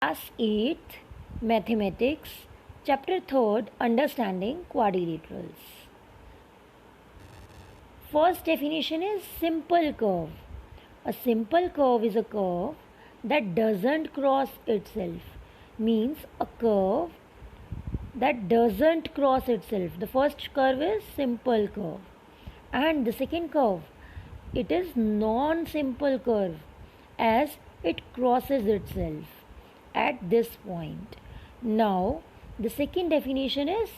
Class 8th Mathematics, Chapter 3rd, Understanding Quadrilaterals. First definition is simple curve. A simple curve is a curve that doesn't cross itself. Means a curve that doesn't cross itself. The first curve is simple curve. And the second curve, it is non-simple curve as it crosses itself at this point. Now, the second definition is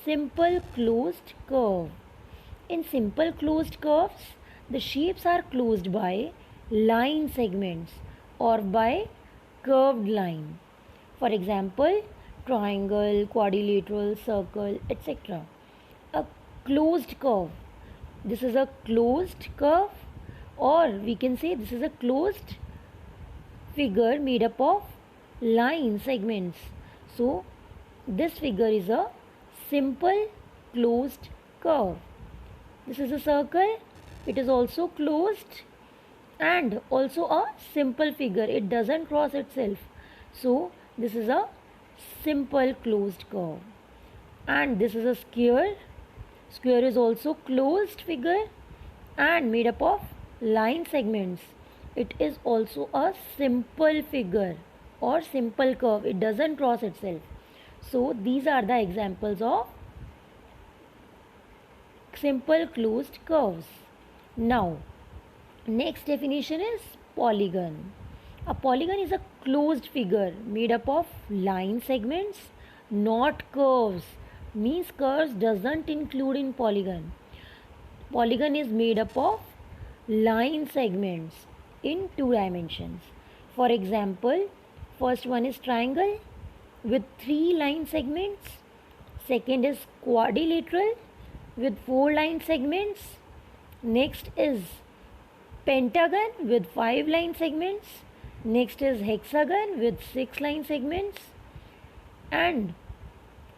simple closed curve. In simple closed curves, the shapes are closed by line segments or by curved line. For example, triangle, quadrilateral, circle, etc. A closed curve. This is a closed curve, or we can say this is a closed figure made up of line segments. So, this figure is a simple closed curve. This is a circle. It is also closed and also a simple figure. It doesn't cross itself. So, this is a simple closed curve. And this is a square. Square is also closed figure and made up of line segments. It is also a simple figure or simple curve. It doesn't cross itself. So, these are the examples of simple closed curves. Now, next definition is polygon. A polygon is a closed figure made up of line segments, not curves. Means curves doesn't include in polygon. Polygon is made up of line segments in 2 dimensions. For example, first one is triangle with 3 line segments. Second is quadrilateral with 4 line segments. Next is pentagon with 5 line segments. Next is hexagon with 6 line segments. And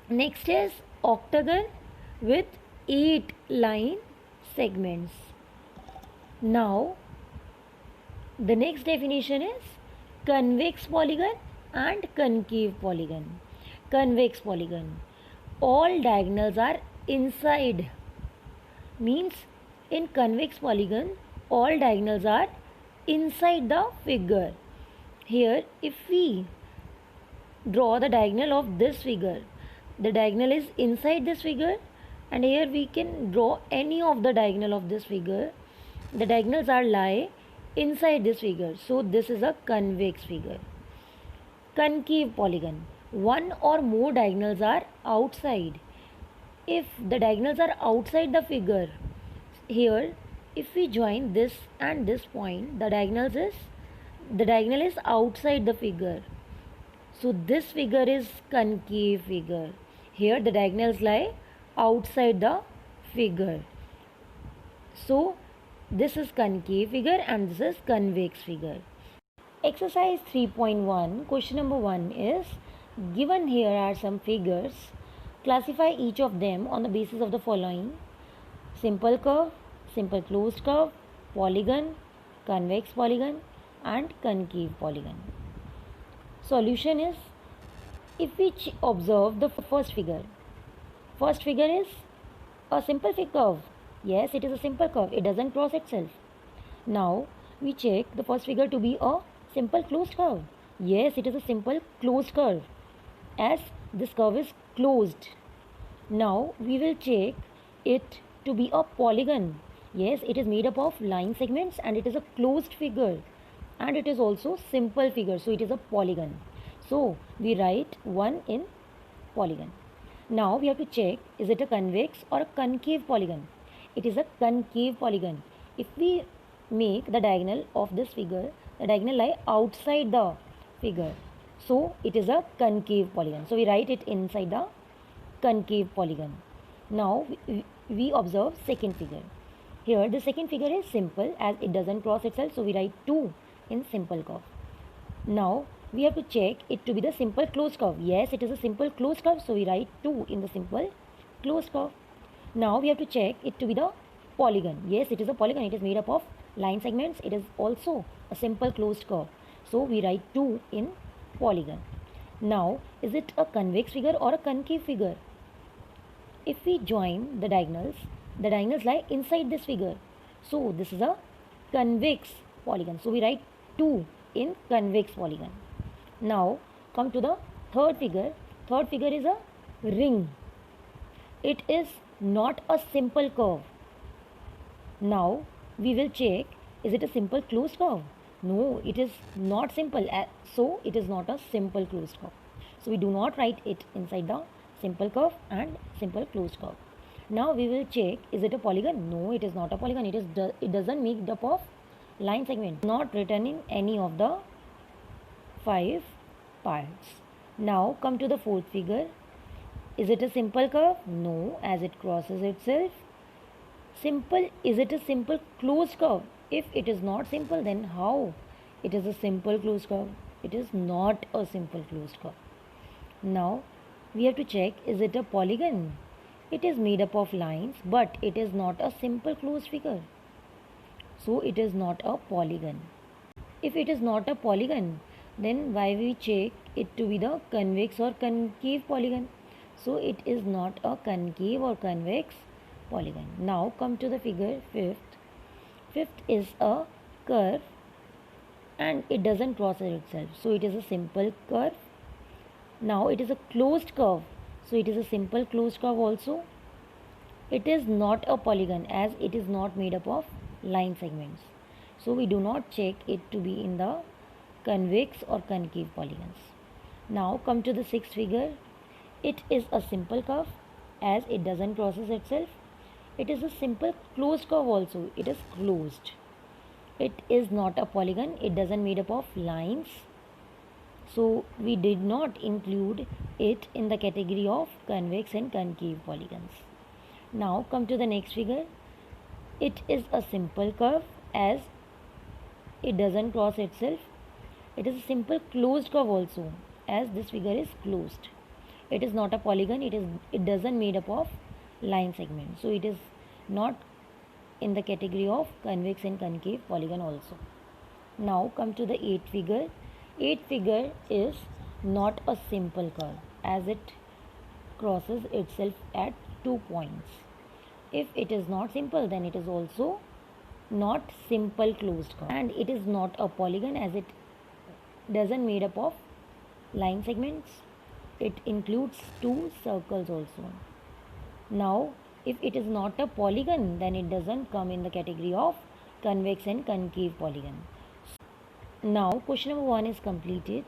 next is octagon with 8 line segments. Now, the next definition is convex polygon and concave polygon. Convex polygon. All diagonals are inside. Means in convex polygon, all diagonals are inside the figure. Here, if we draw the diagonal of this figure, the diagonal is inside this figure, and here we can draw any of the diagonal of this figure. The diagonals are lie inside this figure. So, this is a convex figure. Concave polygon. One or more diagonals are outside. If the diagonals are outside the figure, here if we join this and this point, the diagonal is outside the figure. So this figure is concave figure. Here the diagonals lie outside the figure. So this is concave figure and this is convex figure. Exercise 3.1, question number 1 is given here are some figures. Classify each of them on the basis of the following: simple curve, simple closed curve, polygon, convex polygon and concave polygon. Solution is, if we observe the first figure is a simple curve. Yes, it is a simple curve. It doesn't cross itself. Now we check the first figure to be a simple closed curve. Yes, it is a simple closed curve as this curve is closed. Now we will check it to be a polygon. Yes, it is made up of line segments and it is a closed figure and it is also simple figure, so it is a polygon. So we write 1 in polygon. Now we have to check, is it a convex or a concave polygon? It is a concave polygon. If we make the diagonal of this figure, the diagonal lie outside the figure, so it is a concave polygon. So we write it inside the concave polygon. Now we observe second figure. Here the second figure is simple as it doesn't cross itself, so we write 2 in simple curve. Now we have to check it to be the simple closed curve. Yes, it is a simple closed curve, so we write 2 in the simple closed curve. Now we have to check it to be the polygon. Yes, it is a polygon. It is made up of line segments. It is also a simple closed curve. So we write 2 in polygon. Now, is it a convex figure or a concave figure? If we join the diagonals lie inside this figure. So, this is a convex polygon. So, we write 2 in convex polygon. Now, come to the third figure. Third figure is a ring. It is not a simple curve. Now, we will check, is it a simple closed curve? No, it is not simple. So, it is not a simple closed curve. So, we do not write it inside the simple curve and simple closed curve. Now, we will check, is it a polygon? No, it is not a polygon. It doesn't make up of line segment. Not written in any of the 5 parts. Now, come to the fourth figure. Is it a simple curve? No, as it crosses itself. Simple, is it a simple closed curve? If it is not simple, then how it is a simple closed curve? It is not a simple closed curve. Now we have to check, is it a polygon? It is made up of lines, but it is not a simple closed figure, so it is not a polygon. If it is not a polygon, then why we check it to be the convex or concave polygon? So it is not a concave or convex polygon. Now come to the figure fifth. Fifth is a curve and it doesn't cross itself. So it is a simple curve. Now it is a closed curve. So it is a simple closed curve also. It is not a polygon as it is not made up of line segments. So we do not check it to be in the convex or concave polygons. Now come to the sixth figure. It is a simple curve as it doesn't crosses itself. It is a simple closed curve also. It is closed. It is not a polygon. It doesn't made up of lines. So we did not include it in the category of convex and concave polygons. Now come to the next figure. It is a simple curve as it doesn't cross itself. It is a simple closed curve also as this figure is closed. It is not a polygon. It doesn't made up of line segment. So it is not in the category of convex and concave polygon also. Now come to the eighth figure. Eighth figure is not a simple curve as it crosses itself at 2 points. If it is not simple, then it is also not simple closed curve, and it is not a polygon as it doesn't made up of line segments. It includes 2 circles also. Now if it is not a polygon, then it doesn't come in the category of convex and concave polygon. Now question number 1 is completed.